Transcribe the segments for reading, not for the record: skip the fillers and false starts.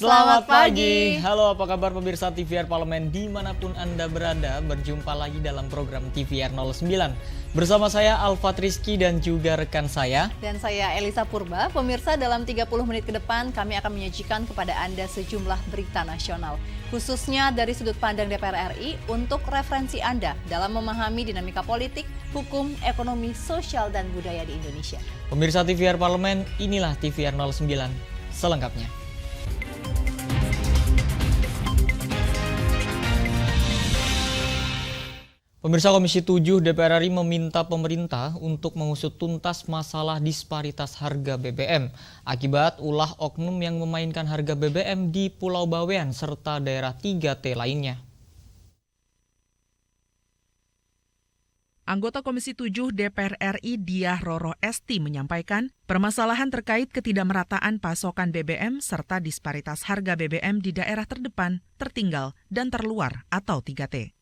Selamat pagi. Halo, apa kabar pemirsa TVR Parlemen dimanapun Anda berada. Berjumpa lagi dalam program TVR 09. Bersama saya Alfat Rizky dan juga rekan saya. Dan saya Elisa Purba. Pemirsa, dalam 30 menit ke depan kami akan menyajikan kepada Anda sejumlah berita nasional. Khususnya dari sudut pandang DPR RI untuk referensi Anda dalam memahami dinamika politik, hukum, ekonomi, sosial, dan budaya di Indonesia. Pemirsa TVR Parlemen, inilah TVR 09 selengkapnya. Pemirsa, Komisi 7 DPR RI meminta pemerintah untuk mengusut tuntas masalah disparitas harga BBM akibat ulah oknum yang memainkan harga BBM di Pulau Bawean serta daerah 3T lainnya. Anggota Komisi 7 DPR RI Diah Roro Esti menyampaikan permasalahan terkait ketidakmerataan pasokan BBM serta disparitas harga BBM di daerah terdepan, tertinggal, dan terluar atau 3T.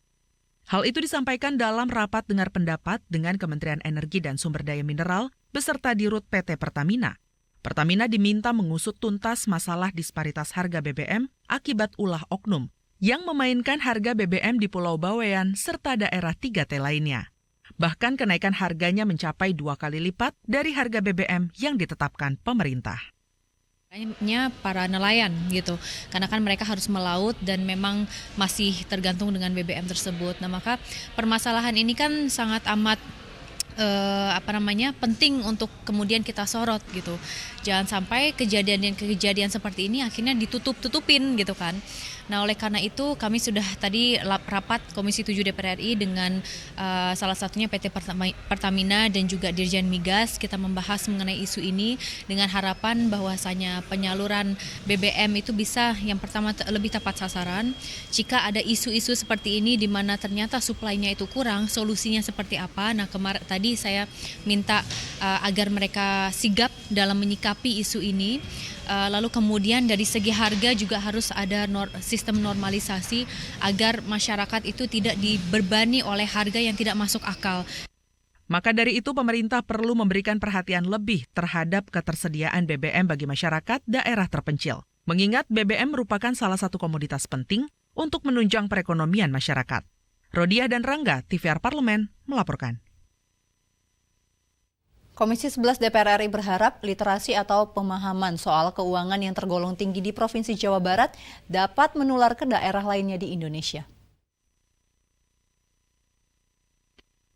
Hal itu disampaikan dalam rapat dengar pendapat dengan Kementerian Energi dan Sumber Daya Mineral beserta Dirut PT Pertamina. Pertamina diminta mengusut tuntas masalah disparitas harga BBM akibat ulah oknum yang memainkan harga BBM di Pulau Bawean serta daerah 3T lainnya. Bahkan kenaikan harganya mencapai 2 kali lipat dari harga BBM yang ditetapkan pemerintah. Para nelayan gitu, karena kan mereka harus melaut dan memang masih tergantung dengan BBM tersebut. Nah, maka permasalahan ini kan sangat amat penting untuk kemudian kita sorot gitu. Jangan sampai kejadian seperti ini akhirnya ditutup-tutupin gitu kan. Nah, oleh karena itu kami sudah tadi rapat Komisi 7 DPR RI dengan salah satunya PT Pertamina dan juga Dirjen Migas. Kita membahas mengenai isu ini dengan harapan bahwasanya penyaluran BBM itu bisa yang pertama lebih tepat sasaran. Jika ada isu-isu seperti ini di mana ternyata suplainya itu kurang, solusinya seperti apa? Nah, kemarin tadi saya minta agar mereka sigap dalam menyikapi isu ini. Lalu kemudian dari segi harga juga harus ada sistem normalisasi agar masyarakat itu tidak dibebani oleh harga yang tidak masuk akal. Maka dari itu pemerintah perlu memberikan perhatian lebih terhadap ketersediaan BBM bagi masyarakat daerah terpencil. Mengingat BBM merupakan salah satu komoditas penting untuk menunjang perekonomian masyarakat. Rodiah dan Rangga, TVR Parlemen, melaporkan. Komisi 11 DPR RI berharap literasi atau pemahaman soal keuangan yang tergolong tinggi di Provinsi Jawa Barat dapat menular ke daerah lainnya di Indonesia.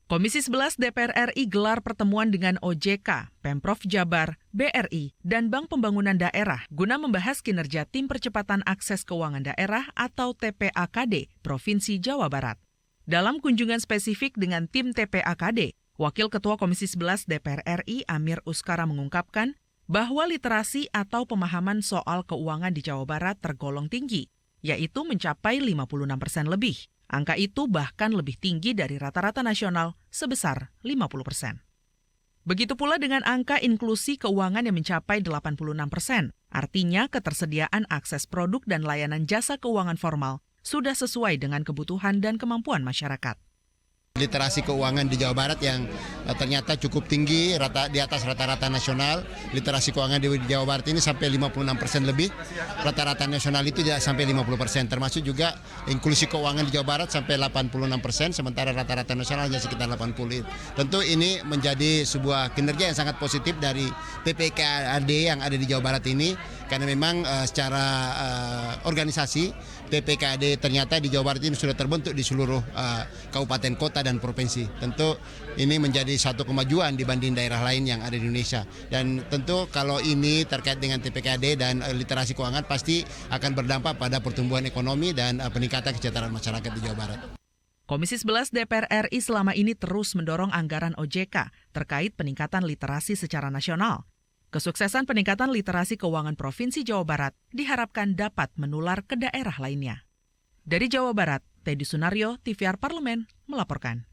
Komisi 11 DPR RI gelar pertemuan dengan OJK, Pemprov Jabar, BRI, dan Bank Pembangunan Daerah guna membahas kinerja Tim Percepatan Akses Keuangan Daerah atau TPAKD Provinsi Jawa Barat. Dalam kunjungan spesifik dengan tim TPAKD, Wakil Ketua Komisi 11 DPR RI Amir Uskara mengungkapkan bahwa literasi atau pemahaman soal keuangan di Jawa Barat tergolong tinggi, yaitu mencapai 56% lebih. Angka itu bahkan lebih tinggi dari rata-rata nasional sebesar 50%. Begitu pula dengan angka inklusi keuangan yang mencapai 86%. Artinya ketersediaan akses produk dan layanan jasa keuangan formal sudah sesuai dengan kebutuhan dan kemampuan masyarakat. Literasi keuangan di Jawa Barat yang ternyata cukup tinggi, di atas rata-rata nasional. Literasi keuangan di Jawa Barat ini sampai 56% lebih. Rata-rata nasional itu tidak sampai 50%. Termasuk juga inklusi keuangan di Jawa Barat sampai 86%, sementara rata-rata nasional hanya sekitar 80%. Tentu ini menjadi sebuah kinerja yang sangat positif dari TPKAD yang ada di Jawa Barat ini. Karena memang secara organisasi TPKAD ternyata di Jawa Barat ini sudah terbentuk di seluruh kabupaten, kota, dan provinsi. Tentu ini menjadi satu kemajuan dibanding daerah lain yang ada di Indonesia. Dan tentu kalau ini terkait dengan TPKAD dan literasi keuangan pasti akan berdampak pada pertumbuhan ekonomi dan peningkatan kesejahteraan masyarakat di Jawa Barat. Komisi 11 DPR RI selama ini terus mendorong anggaran OJK terkait peningkatan literasi secara nasional. Kesuksesan peningkatan literasi keuangan Provinsi Jawa Barat diharapkan dapat menular ke daerah lainnya. Dari Jawa Barat, Teddy Sunario, TVR Parlemen, melaporkan.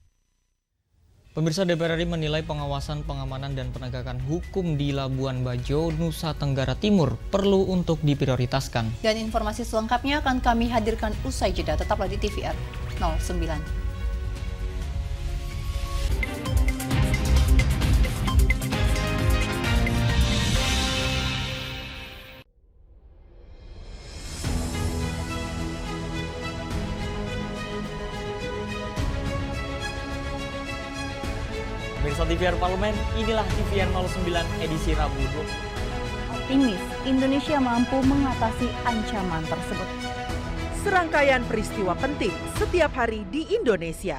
Pemirsa, DPR RI menilai pengawasan, pengamanan, dan penegakan hukum di Labuan Bajo, Nusa Tenggara Timur perlu untuk diprioritaskan. Dan informasi selengkapnya akan kami hadirkan usai jeda. Tetaplah di TVR 09. Pemirsa TVR Parlemen, inilah TVR 09 edisi Rabu 20. Optimis, Indonesia mampu mengatasi ancaman tersebut. Serangkaian peristiwa penting setiap hari di Indonesia.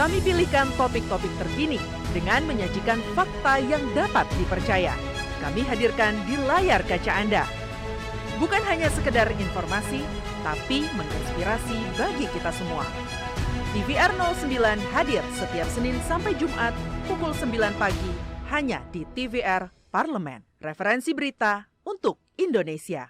Kami pilihkan topik-topik terkini dengan menyajikan fakta yang dapat dipercaya. Kami hadirkan di layar kaca Anda. Bukan hanya sekedar informasi, tapi menginspirasi bagi kita semua. TVR 09 hadir setiap Senin sampai Jumat pukul 9 pagi hanya di TVR Parlemen. Referensi berita untuk Indonesia.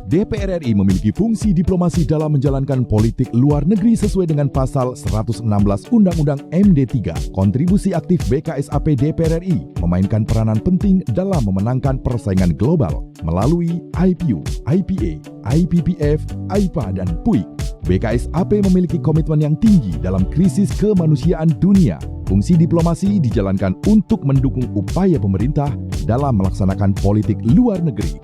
DPR RI memiliki fungsi diplomasi dalam menjalankan politik luar negeri sesuai dengan pasal 116 Undang-Undang MD3. Kontribusi aktif BKSAP DPR RI memainkan peranan penting dalam memenangkan persaingan global melalui IPU, IPA, IPPF, IPA, dan PUIK. BKSAP memiliki komitmen yang tinggi dalam krisis kemanusiaan dunia. Fungsi diplomasi dijalankan untuk mendukung upaya pemerintah dalam melaksanakan politik luar negeri.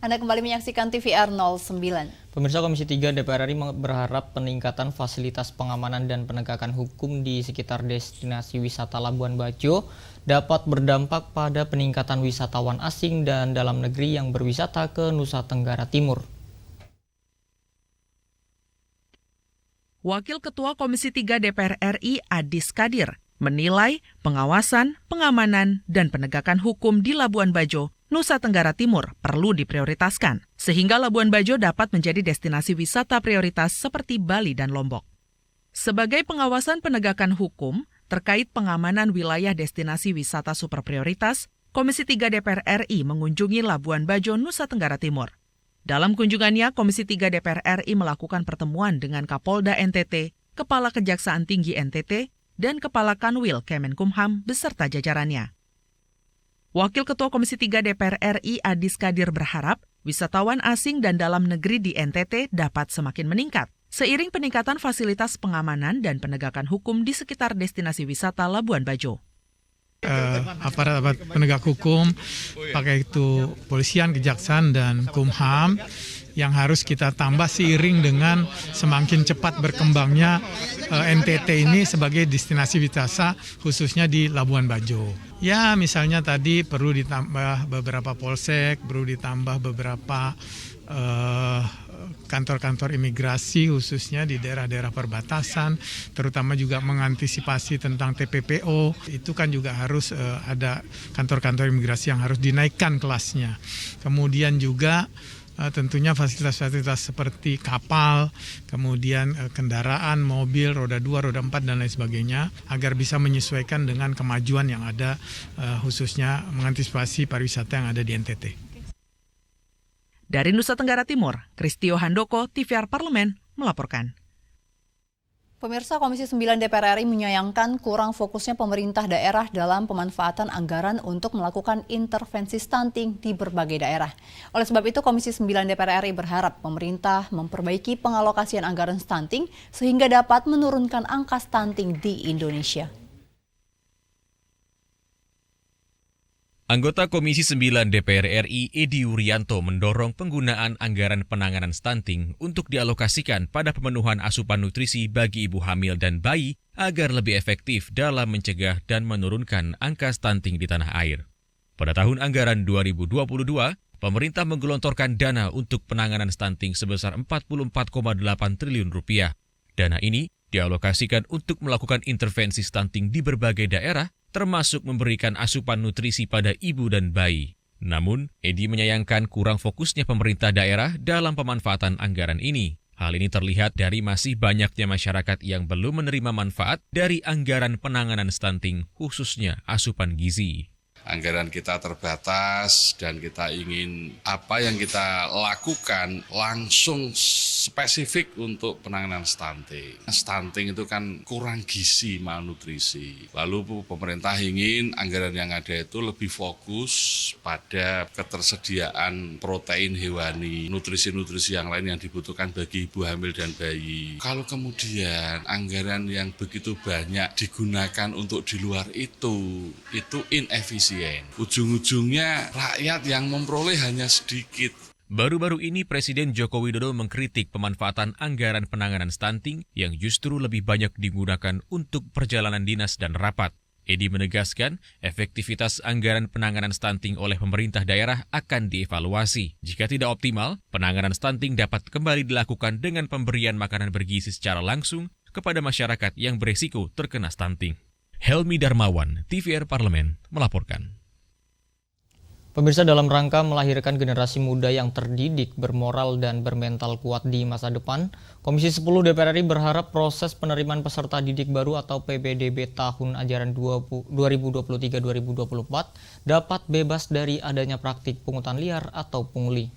Anda kembali menyaksikan TVR 09. Pemirsa, Komisi 3 DPR RI berharap peningkatan fasilitas pengamanan dan penegakan hukum di sekitar destinasi wisata Labuan Bajo dapat berdampak pada peningkatan wisatawan asing dan dalam negeri yang berwisata ke Nusa Tenggara Timur. Wakil Ketua Komisi 3 DPR RI Adis Kadir menilai pengawasan, pengamanan, dan penegakan hukum di Labuan Bajo, Nusa Tenggara Timur perlu diprioritaskan, sehingga Labuan Bajo dapat menjadi destinasi wisata prioritas seperti Bali dan Lombok. Sebagai pengawasan penegakan hukum terkait pengamanan wilayah destinasi wisata super prioritas, Komisi 3 DPR RI mengunjungi Labuan Bajo, Nusa Tenggara Timur. Dalam kunjungannya, Komisi 3 DPR RI melakukan pertemuan dengan Kapolda NTT, Kepala Kejaksaan Tinggi NTT, dan Kepala Kanwil Kemenkumham beserta jajarannya. Wakil Ketua Komisi 3 DPR RI Adis Kadir berharap wisatawan asing dan dalam negeri di NTT dapat semakin meningkat seiring peningkatan fasilitas pengamanan dan penegakan hukum di sekitar destinasi wisata Labuan Bajo. Aparat penegak hukum, pakai itu polisian, kejaksaan, dan Kumham, yang harus kita tambah seiring dengan semakin cepat berkembangnya NTT ini sebagai destinasi wisata khususnya di Labuan Bajo. Ya, misalnya tadi perlu ditambah beberapa polsek, perlu ditambah beberapa kantor-kantor imigrasi khususnya di daerah-daerah perbatasan, terutama juga mengantisipasi tentang TPPO. Itu kan juga harus ada kantor-kantor imigrasi yang harus dinaikkan kelasnya. Kemudian juga tentunya fasilitas-fasilitas seperti kapal, kemudian kendaraan, mobil, roda 2, roda 4, dan lain sebagainya, agar bisa menyesuaikan dengan kemajuan yang ada, khususnya mengantisipasi pariwisata yang ada di NTT. Dari Nusa Tenggara Timur, Kristio Handoko, TVR Parlemen, melaporkan. Pemirsa, Komisi 9 DPR RI menyayangkan kurang fokusnya pemerintah daerah dalam pemanfaatan anggaran untuk melakukan intervensi stunting di berbagai daerah. Oleh sebab itu, Komisi 9 DPR RI berharap pemerintah memperbaiki pengalokasian anggaran stunting sehingga dapat menurunkan angka stunting di Indonesia. Anggota Komisi 9 DPR RI Edi Wuryanto mendorong penggunaan anggaran penanganan stunting untuk dialokasikan pada pemenuhan asupan nutrisi bagi ibu hamil dan bayi agar lebih efektif dalam mencegah dan menurunkan angka stunting di tanah air. Pada tahun anggaran 2022, pemerintah menggelontorkan dana untuk penanganan stunting sebesar 44,8 triliun rupiah. Dana ini dialokasikan untuk melakukan intervensi stunting di berbagai daerah, termasuk memberikan asupan nutrisi pada ibu dan bayi. Namun, Edi menyayangkan kurang fokusnya pemerintah daerah dalam pemanfaatan anggaran ini. Hal ini terlihat dari masih banyaknya masyarakat yang belum menerima manfaat dari anggaran penanganan stunting, khususnya asupan gizi. Anggaran kita terbatas dan kita ingin apa yang kita lakukan langsung spesifik untuk penanganan stunting. Stunting itu kan kurang gizi, malnutrisi. Lalu pemerintah ingin anggaran yang ada itu lebih fokus pada ketersediaan protein hewani, nutrisi-nutrisi yang lain yang dibutuhkan bagi ibu hamil dan bayi. Kalau kemudian anggaran yang begitu banyak digunakan untuk di luar itu inefisien. Ujung-ujungnya rakyat yang memperoleh hanya sedikit. Baru-baru ini Presiden Joko Widodo mengkritik pemanfaatan anggaran penanganan stunting yang justru lebih banyak digunakan untuk perjalanan dinas dan rapat. Edi menegaskan, efektivitas anggaran penanganan stunting oleh pemerintah daerah akan dievaluasi. Jika tidak optimal, penanganan stunting dapat kembali dilakukan dengan pemberian makanan bergizi secara langsung kepada masyarakat yang beresiko terkena stunting. Helmi Darmawan, TVR Parlemen, melaporkan. Pemirsa, dalam rangka melahirkan generasi muda yang terdidik, bermoral, dan bermental kuat di masa depan, Komisi 10 DPR RI berharap proses penerimaan peserta didik baru atau PPDB tahun ajaran 2023-2024 dapat bebas dari adanya praktik pungutan liar atau pungli.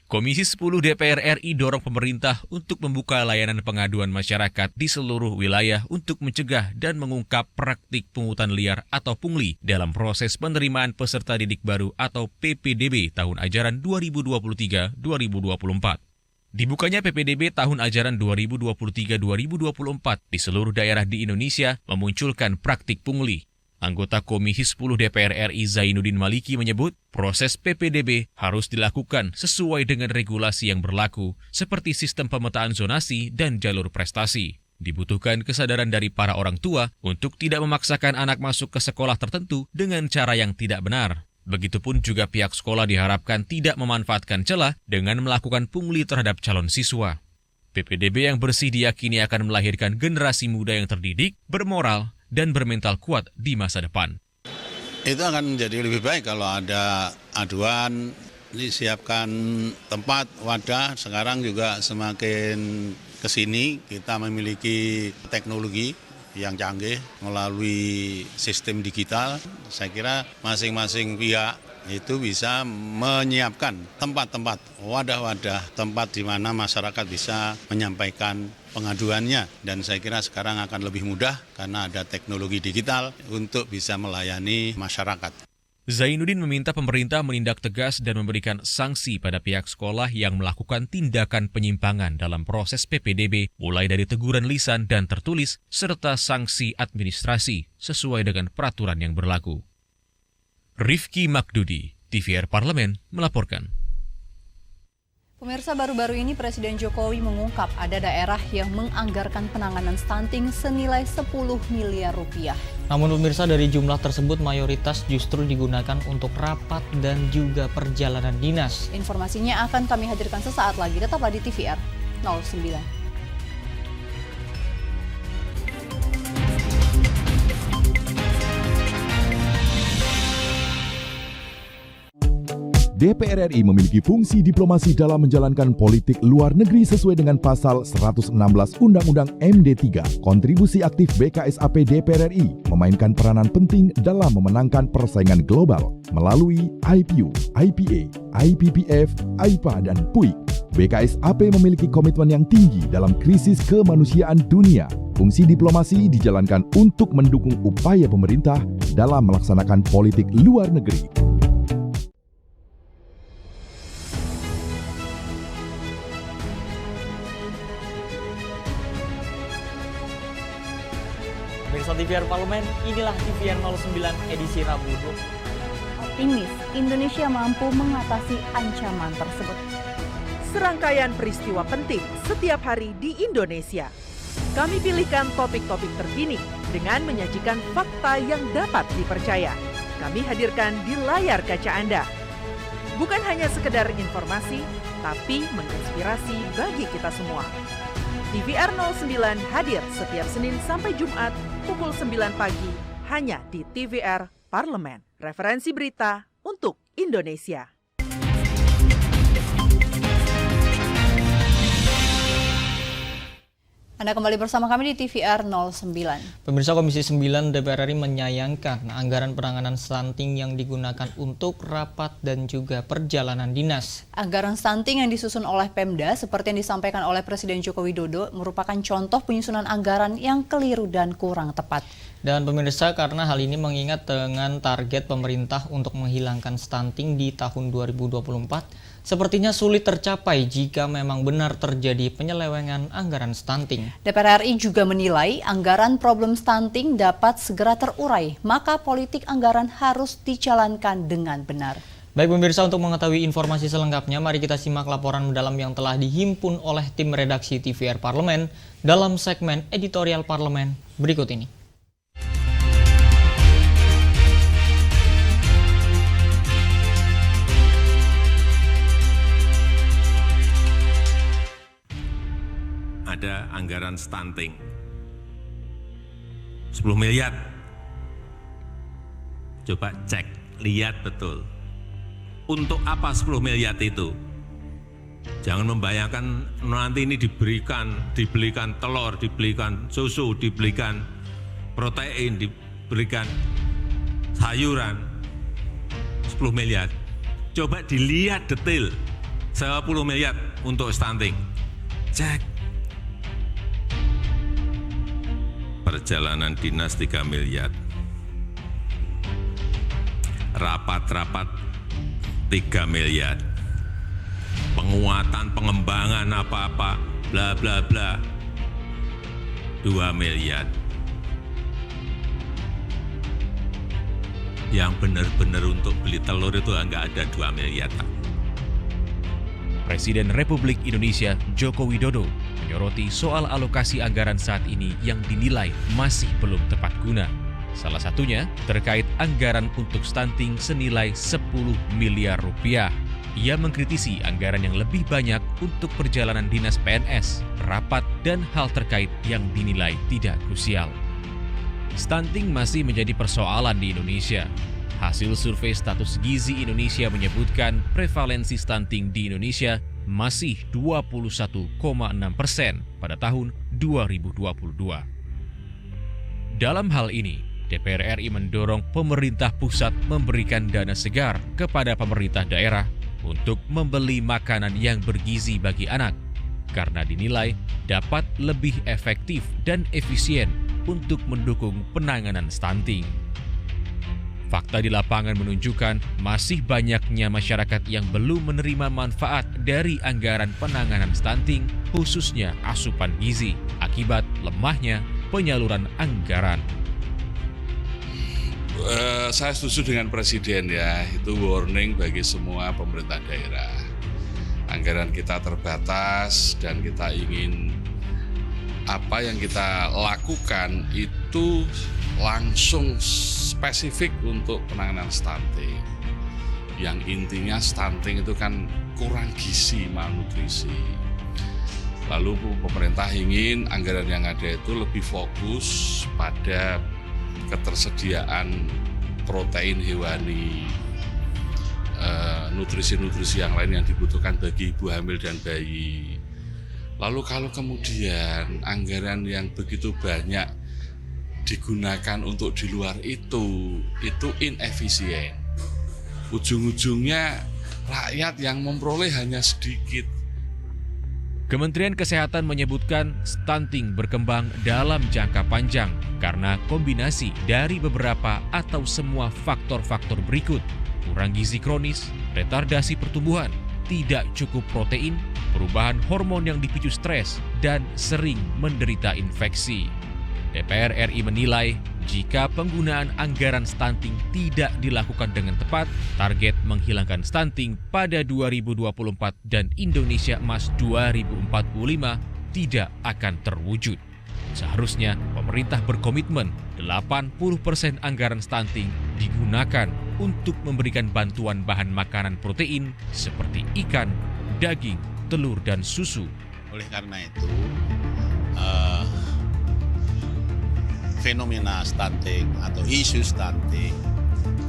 Komisi 10 DPR RI dorong pemerintah untuk membuka layanan pengaduan masyarakat di seluruh wilayah untuk mencegah dan mengungkap praktik pungutan liar atau pungli dalam proses penerimaan peserta didik baru atau PPDB tahun ajaran 2023-2024. Dibukanya PPDB tahun ajaran 2023-2024 di seluruh daerah di Indonesia memunculkan praktik pungli. Anggota Komisi 10 DPR RI Zainuddin Maliki menyebut proses PPDB harus dilakukan sesuai dengan regulasi yang berlaku seperti sistem pemetaan zonasi dan jalur prestasi. Dibutuhkan kesadaran dari para orang tua untuk tidak memaksakan anak masuk ke sekolah tertentu dengan cara yang tidak benar. Begitupun juga pihak sekolah diharapkan tidak memanfaatkan celah dengan melakukan pungli terhadap calon siswa. PPDB yang bersih diyakini akan melahirkan generasi muda yang terdidik, bermoral, dan bermental kuat di masa depan. Itu akan menjadi lebih baik kalau ada aduan, disiapkan tempat, wadah. Sekarang juga semakin kesini kita memiliki teknologi yang canggih melalui sistem digital. Saya kira masing-masing pihak itu bisa menyiapkan tempat-tempat, wadah-wadah, tempat di mana masyarakat bisa menyampaikan pengaduannya. Dan saya kira sekarang akan lebih mudah karena ada teknologi digital untuk bisa melayani masyarakat. Zainuddin meminta pemerintah menindak tegas dan memberikan sanksi pada pihak sekolah yang melakukan tindakan penyimpangan dalam proses PPDB, mulai dari teguran lisan dan tertulis, serta sanksi administrasi sesuai dengan peraturan yang berlaku. Rifki Makdudi, TVR Parlemen, melaporkan. Pemirsa, baru-baru ini Presiden Jokowi mengungkap ada daerah yang menganggarkan penanganan stunting senilai 10 miliar rupiah. Namun pemirsa, dari jumlah tersebut mayoritas justru digunakan untuk rapat dan juga perjalanan dinas. Informasinya akan kami hadirkan sesaat lagi, tetaplah di TVR 09. DPR RI memiliki fungsi diplomasi dalam menjalankan politik luar negeri sesuai dengan pasal 116 Undang-Undang MD3. Kontribusi aktif BKSAP DPR RI memainkan peranan penting dalam memenangkan persaingan global melalui IPU, IPA, IPPF, IPA, dan PUIK. BKSAP memiliki komitmen yang tinggi dalam krisis kemanusiaan dunia. Fungsi diplomasi dijalankan untuk mendukung upaya pemerintah dalam melaksanakan politik luar negeri. Pemirsa TVR Parlemen, inilah TVR 09 edisi Rabu. Optimis, Indonesia mampu mengatasi ancaman tersebut. Serangkaian peristiwa penting setiap hari di Indonesia. Kami pilihkan topik-topik terkini dengan menyajikan fakta yang dapat dipercaya. Kami hadirkan di layar kaca Anda. Bukan hanya sekedar informasi, tapi menginspirasi bagi kita semua. TVR 09 hadir setiap Senin sampai Jumat pukul 9 pagi hanya di TVR Parlemen. Referensi berita untuk Indonesia. Anda kembali bersama kami di TVR 09. Pemirsa, Komisi 9 DPR RI menyayangkan anggaran penanganan stunting yang digunakan untuk rapat dan juga perjalanan dinas. Anggaran stunting yang disusun oleh Pemda seperti yang disampaikan oleh Presiden Joko Widodo merupakan contoh penyusunan anggaran yang keliru dan kurang tepat. Dan pemirsa, karena hal ini mengingat dengan target pemerintah untuk menghilangkan stunting di tahun 2024, sepertinya sulit tercapai jika memang benar terjadi penyelewengan anggaran stunting. DPR RI juga menilai anggaran problem stunting dapat segera terurai, maka politik anggaran harus dijalankan dengan benar. Baik pemirsa, untuk mengetahui informasi selengkapnya, mari kita simak laporan mendalam yang telah dihimpun oleh tim redaksi TVR Parlemen dalam segmen editorial Parlemen berikut ini. Ada anggaran stunting 10 miliar. Coba cek, lihat betul. Untuk apa 10 miliar itu? Jangan membayangkan nanti ini dibelikan telur, dibelikan susu, dibelikan protein, diberikan sayuran. 10 miliar. Coba dilihat detail. 10 miliar untuk stunting. Cek. Perjalanan dinas 3 miliar, rapat-rapat 3 miliar, penguatan pengembangan apa-apa, bla bla bla, 2 miliar. Yang benar-benar untuk beli telur itu enggak ada 2 miliar. Presiden Republik Indonesia Joko Widodo menyoroti soal alokasi anggaran saat ini yang dinilai masih belum tepat guna. Salah satunya terkait anggaran untuk stunting senilai 10 miliar rupiah. Ia mengkritisi anggaran yang lebih banyak untuk perjalanan dinas PNS, rapat, dan hal terkait yang dinilai tidak krusial. Stunting masih menjadi persoalan di Indonesia. Hasil survei status gizi Indonesia menyebutkan prevalensi stunting di Indonesia masih 21,6% pada tahun 2022. Dalam hal ini, DPR RI mendorong pemerintah pusat memberikan dana segar kepada pemerintah daerah untuk membeli makanan yang bergizi bagi anak, karena dinilai dapat lebih efektif dan efisien untuk mendukung penanganan stunting. Fakta di lapangan menunjukkan masih banyaknya masyarakat yang belum menerima manfaat dari anggaran penanganan stunting, khususnya asupan gizi, akibat lemahnya penyaluran anggaran. Saya setuju dengan Presiden ya, itu warning bagi semua pemerintah daerah. Anggaran kita terbatas dan kita ingin apa yang kita lakukan itu langsung spesifik untuk penanganan stunting. Yang intinya stunting itu kan kurang gizi, malnutrisi. Lalu pemerintah ingin anggaran yang ada itu lebih fokus pada ketersediaan protein hewani, nutrisi-nutrisi yang lain yang dibutuhkan bagi ibu hamil dan bayi. Lalu kalau kemudian anggaran yang begitu banyak digunakan untuk di luar itu inefisien. Ujung-ujungnya rakyat yang memperoleh hanya sedikit. Kementerian Kesehatan menyebutkan stunting berkembang dalam jangka panjang karena kombinasi dari beberapa atau semua faktor-faktor berikut: kurang gizi kronis, retardasi pertumbuhan, tidak cukup protein, perubahan hormon yang dipicu stres, dan sering menderita infeksi. DPR RI menilai jika penggunaan anggaran stunting tidak dilakukan dengan tepat, target menghilangkan stunting pada 2024 dan Indonesia Emas 2045 tidak akan terwujud. Seharusnya pemerintah berkomitmen 80% anggaran stunting digunakan untuk memberikan bantuan bahan makanan protein seperti ikan, daging, telur, dan susu. Oleh karena itu, fenomena stunting atau isu stunting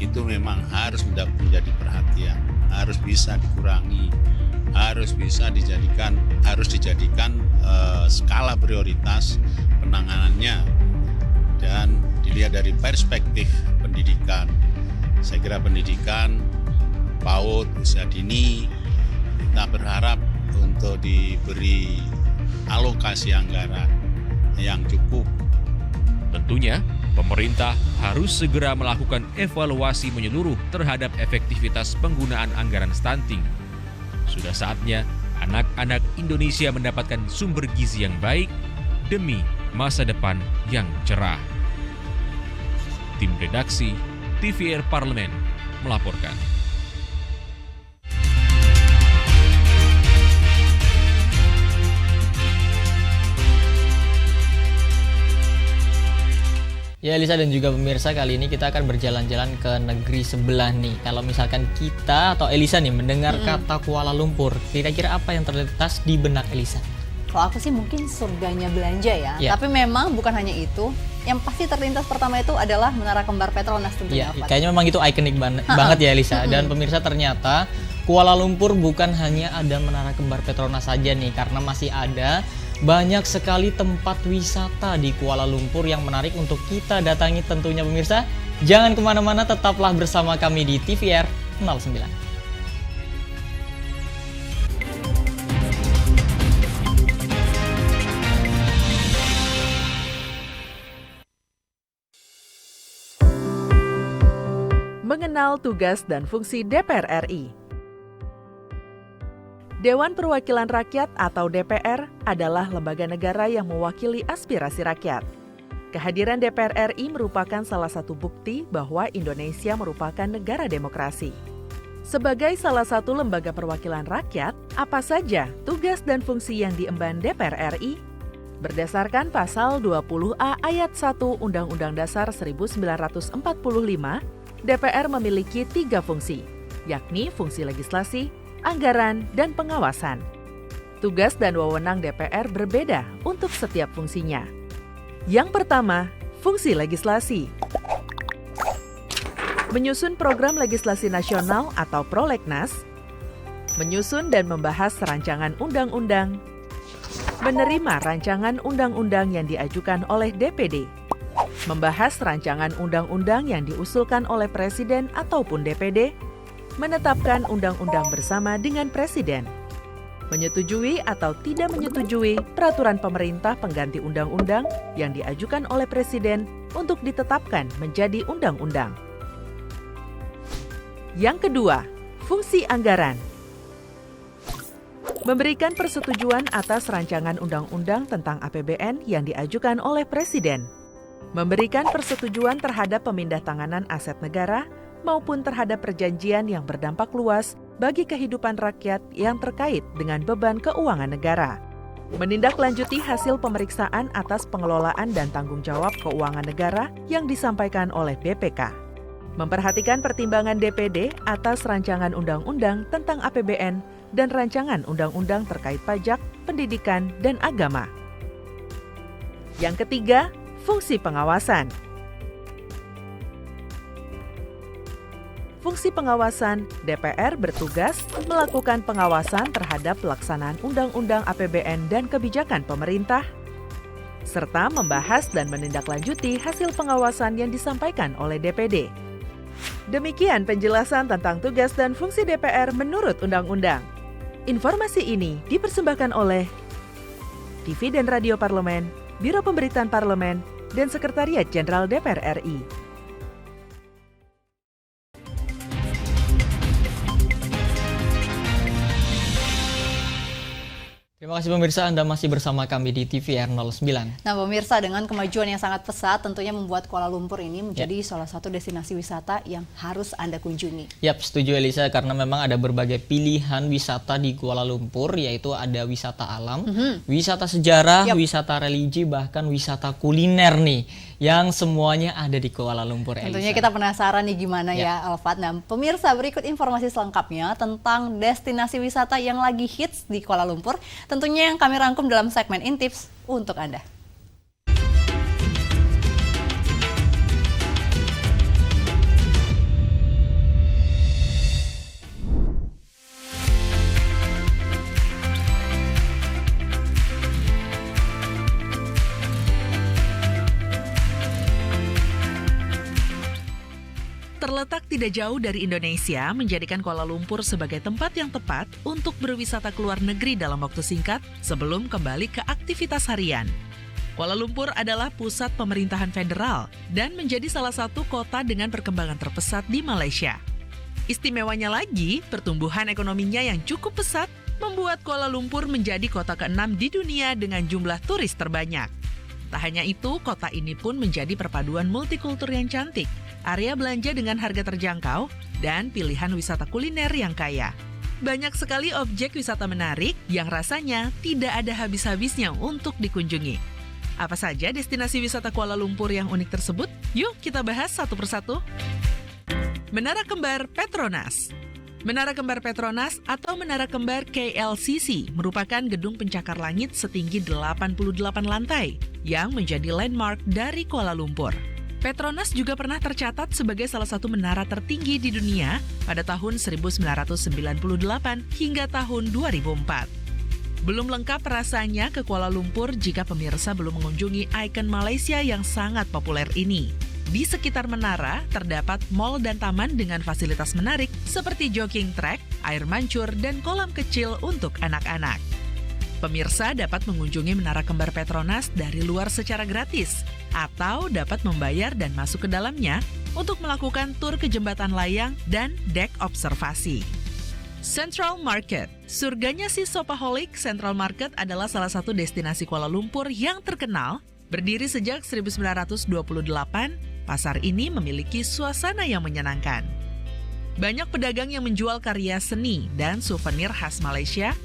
itu memang harus menjadi perhatian, harus bisa dikurangi, harus dijadikan skala prioritas penanganannya, dan dilihat dari perspektif pendidikan. Saya kira pendidikan PAUD, usia dini, kita berharap untuk diberi alokasi anggaran yang cukup. Tentunya, Pemerintah harus segera melakukan evaluasi menyeluruh terhadap efektivitas penggunaan anggaran stunting. Sudah saatnya anak-anak Indonesia mendapatkan sumber gizi yang baik demi masa depan yang cerah. Tim redaksi TVR Parlemen melaporkan. Ya Elisa dan juga pemirsa, kali ini kita akan berjalan-jalan ke negeri sebelah nih. Kalau misalkan kita atau Elisa nih mendengar kata Kuala Lumpur, kira-kira apa yang terlintas di benak Elisa? Kalau aku sih mungkin surganya belanja ya. Tapi memang bukan hanya itu. Yang pasti terlintas pertama itu adalah Menara Kembar Petronas tentunya. Kayaknya memang itu ikonik banget ya Elisa. Dan pemirsa, ternyata Kuala Lumpur bukan hanya ada Menara Kembar Petronas saja nih, karena masih ada banyak sekali tempat wisata di Kuala Lumpur yang menarik untuk kita datangi tentunya pemirsa. Jangan kemana-mana, tetaplah bersama kami di TVR 09. Mengenal tugas dan fungsi DPR RI. Dewan Perwakilan Rakyat atau DPR adalah lembaga negara yang mewakili aspirasi rakyat. Kehadiran DPR RI merupakan salah satu bukti bahwa Indonesia merupakan negara demokrasi. Sebagai salah satu lembaga perwakilan rakyat, apa saja tugas dan fungsi yang diemban DPR RI? Berdasarkan pasal 20A ayat 1 Undang-Undang Dasar 1945, DPR memiliki 3 fungsi, yakni fungsi legislasi, anggaran, dan pengawasan. Tugas dan wewenang DPR berbeda untuk setiap fungsinya. Yang pertama, fungsi legislasi. Menyusun program legislasi nasional atau prolegnas, menyusun dan membahas rancangan undang-undang, menerima rancangan undang-undang yang diajukan oleh DPD, membahas rancangan undang-undang yang diusulkan oleh Presiden ataupun DPD, menetapkan undang-undang bersama dengan Presiden, menyetujui atau tidak menyetujui peraturan pemerintah pengganti undang-undang yang diajukan oleh Presiden untuk ditetapkan menjadi undang-undang. Yang kedua, fungsi anggaran. Memberikan persetujuan atas rancangan undang-undang tentang APBN yang diajukan oleh Presiden. Memberikan persetujuan terhadap pemindahntanganan aset negara maupun terhadap perjanjian yang berdampak luas bagi kehidupan rakyat yang terkait dengan beban keuangan negara. Menindaklanjuti hasil pemeriksaan atas pengelolaan dan tanggung jawab keuangan negara yang disampaikan oleh BPK. Memperhatikan pertimbangan DPD atas rancangan undang-undang tentang APBN dan rancangan undang-undang terkait pajak, pendidikan, dan agama. Yang ketiga, fungsi pengawasan. Fungsi pengawasan, DPR bertugas melakukan pengawasan terhadap pelaksanaan Undang-Undang APBN dan kebijakan pemerintah, serta membahas dan menindaklanjuti hasil pengawasan yang disampaikan oleh DPD. Demikian penjelasan tentang tugas dan fungsi DPR menurut Undang-Undang. Informasi ini dipersembahkan oleh TV dan Radio Parlemen, Biro Pemberitaan Parlemen, dan Sekretariat Jenderal DPR RI. Terima kasih pemirsa, Anda masih bersama kami di TVR 09. Nah pemirsa, dengan kemajuan yang sangat pesat tentunya membuat Kuala Lumpur ini menjadi salah satu destinasi wisata yang harus Anda kunjungi. Yap, setuju Elisa, karena memang ada berbagai pilihan wisata di Kuala Lumpur, yaitu ada wisata alam, wisata sejarah, wisata religi, bahkan wisata kuliner nih, yang semuanya ada di Kuala Lumpur. Tentunya kita penasaran nih gimana ya Alfat. Nah pemirsa, berikut informasi selengkapnya tentang destinasi wisata yang lagi hits di Kuala Lumpur. Tentunya yang kami rangkum dalam segmen Intips untuk Anda. Terletak tidak jauh dari Indonesia, menjadikan Kuala Lumpur sebagai tempat yang tepat untuk berwisata ke luar negeri dalam waktu singkat sebelum kembali ke aktivitas harian. Kuala Lumpur adalah pusat pemerintahan federal dan menjadi salah satu kota dengan perkembangan terpesat di Malaysia. Istimewanya lagi, pertumbuhan ekonominya yang cukup pesat membuat Kuala Lumpur menjadi kota ke-6 di dunia dengan jumlah turis terbanyak. Tak hanya itu, kota ini pun menjadi perpaduan multikultur yang cantik, area belanja dengan harga terjangkau, dan pilihan wisata kuliner yang kaya. Banyak sekali objek wisata menarik yang rasanya tidak ada habis-habisnya untuk dikunjungi. Apa saja destinasi wisata Kuala Lumpur yang unik tersebut? Yuk kita bahas satu persatu. Menara Kembar Petronas. Menara Kembar Petronas atau Menara Kembar KLCC merupakan gedung pencakar langit setinggi 88 lantai yang menjadi landmark dari Kuala Lumpur. Petronas juga pernah tercatat sebagai salah satu menara tertinggi di dunia pada tahun 1998 hingga tahun 2004. Belum lengkap rasanya ke Kuala Lumpur jika pemirsa belum mengunjungi ikon Malaysia yang sangat populer ini. Di sekitar menara terdapat mal dan taman dengan fasilitas menarik seperti jogging track, air mancur, dan kolam kecil untuk anak-anak. Pemirsa dapat mengunjungi Menara Kembar Petronas dari luar secara gratis atau dapat membayar dan masuk ke dalamnya untuk melakukan tur ke jembatan layang dan dek observasi. Central Market. Surganya si shopaholic, Central Market adalah salah satu destinasi Kuala Lumpur yang terkenal. Berdiri sejak 1928, pasar ini memiliki suasana yang menyenangkan. Banyak pedagang yang menjual karya seni dan souvenir khas Malaysia.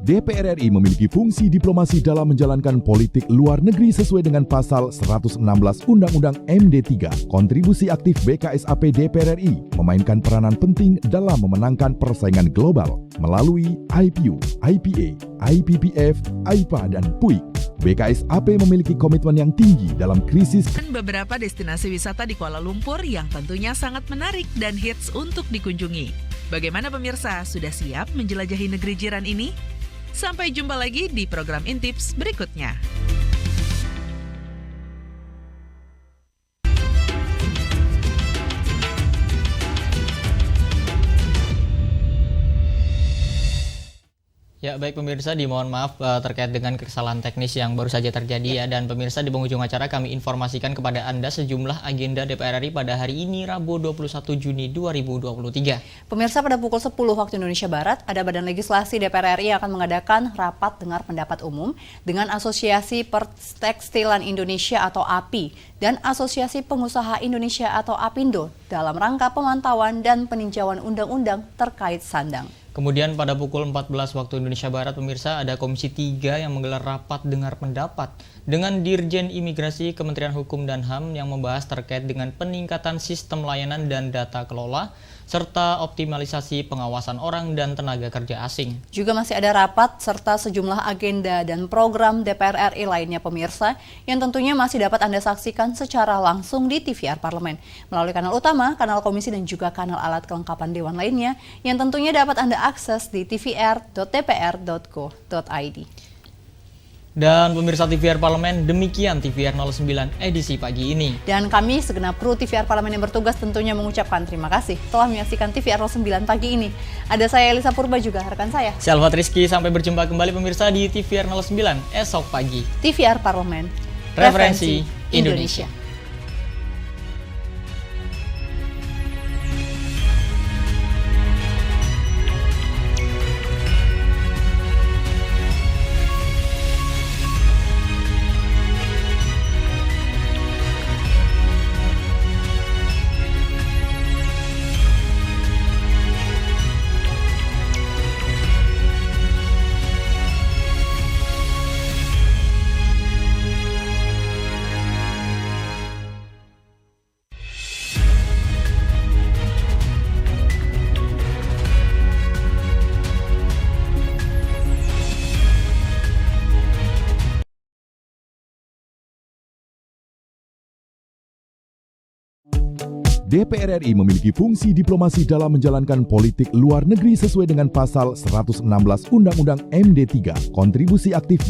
DPR RI memiliki fungsi diplomasi dalam menjalankan politik luar negeri sesuai dengan pasal 116 Undang-Undang MD3. Kontribusi aktif BKSAP DPR RI memainkan peranan penting dalam memenangkan persaingan global melalui IPU, IPA, IPPF, IPA, dan PUIK. BKSAP memiliki komitmen yang tinggi dalam krisis. Beberapa destinasi wisata di Kuala Lumpur yang tentunya sangat menarik dan hits untuk dikunjungi. Bagaimana pemirsa, sudah siap menjelajahi negeri jiran ini? Sampai jumpa lagi di program Intips berikutnya. Ya, baik pemirsa, dimohon maaf terkait dengan kesalahan teknis yang baru saja terjadi ya. Dan pemirsa, di penghujung acara kami informasikan kepada Anda sejumlah agenda DPR RI pada hari ini Rabu 21 Juni 2023. Pemirsa, pada pukul 10 waktu Indonesia Barat, ada Badan Legislasi DPR RI yang akan mengadakan rapat dengar pendapat umum dengan Asosiasi Pertekstilan Indonesia atau API dan Asosiasi Pengusaha Indonesia atau APindo dalam rangka pemantauan dan peninjauan undang-undang terkait sandang. Kemudian pada pukul 14 waktu Indonesia Barat, pemirsa, ada Komisi 3 yang menggelar rapat dengar pendapat dengan Dirjen Imigrasi Kementerian Hukum dan HAM yang membahas terkait dengan peningkatan sistem layanan dan data kelola, serta optimalisasi pengawasan orang dan tenaga kerja asing. Juga masih ada rapat serta sejumlah agenda dan program DPR RI lainnya pemirsa yang tentunya masih dapat Anda saksikan secara langsung di TVR Parlemen melalui kanal utama, kanal komisi dan juga kanal alat kelengkapan dewan lainnya yang tentunya dapat Anda akses di tvr.dpr.go.id. Dan pemirsa TVR Parlemen, demikian TVR 09 edisi pagi ini. Dan kami segenap kru TVR Parlemen yang bertugas tentunya mengucapkan terima kasih telah menyaksikan TVR 09 pagi ini. Ada saya Elisa Purba juga rekan saya Syalfat Rizky, sampai berjumpa kembali pemirsa di TVR 09 esok pagi. TVR Parlemen, Referensi Indonesia. DPR RI memiliki fungsi diplomasi dalam menjalankan politik luar negeri sesuai dengan pasal 116 Undang-Undang MD3. Kontribusi aktif